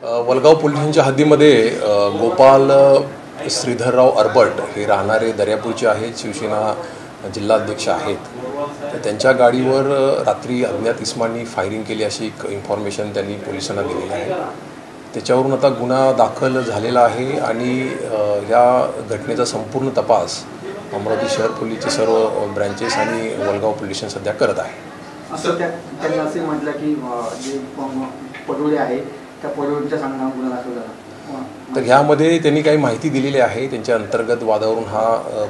Walgaon police स्टेशनच्या हद्दीमध्ये गोपाल श्रीधरराव अरबट हे राहणारे दर्यापूरचे आहेत, शिवसेना जिल्हाध्यक्ष आहेत. तर त्यांच्या गाडीवर रात्री अज्ञात इस्मांनी फायरिंग केली अशी एक इन्फॉर्मेशन त्यांनी पोलिसांना दिलेली आहे. त्याच्यावरून आता गुन्हा दाखल झालेला आहे आणि या घटनेचा संपूर्ण तपास अमरावती शहर पोलीसचे सर्व ब्रँचेस आणि वलगाव पोलीस स्टेशन सध्या करत आहे. असं त्यांनी असे म्हटलं की जे पडोळे आहे त्या पडोळींच्या संघाने गुन्हा दाखल झाला. तर ह्यामध्ये त्यांनी काही माहिती दिलेली आहे. त्यांच्या अंतर्गत वादावरून हा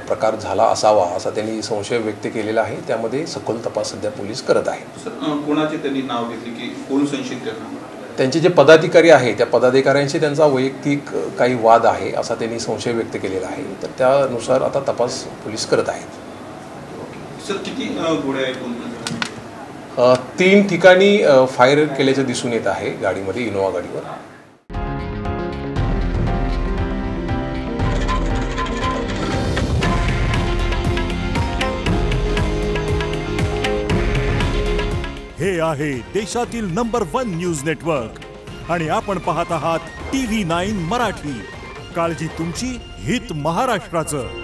प्रकार झाला असावा असा त्यांनी संशय व्यक्त केलेला आहे. त्यामध्ये सखोल तपास सध्या पोलीस करत आहेत. कोणाचे त्यांनी नाव घेतले की कोण संशयित करणार? त्यांचे जे पदाधिकारी आहे त्या पदाधिकाऱ्यांशी त्यांचा वैयक्तिक काही वाद आहे असा त्यांनी संशय व्यक्त केलेला आहे. तर त्यानुसार आता तपास पोलीस करत आहेत. सर किती गोळ्या आहेत? 3 ठिकाणी फायर केल्याचे दिसून येत आहे गाडीमध्ये, इनोवा गाडीवर. हे आहे देशातील नंबर 1 न्यूज नेटवर्क आणि आपण पाहत आहात TV9 मराठी. काळजी तुमची, हित महाराष्ट्राचं.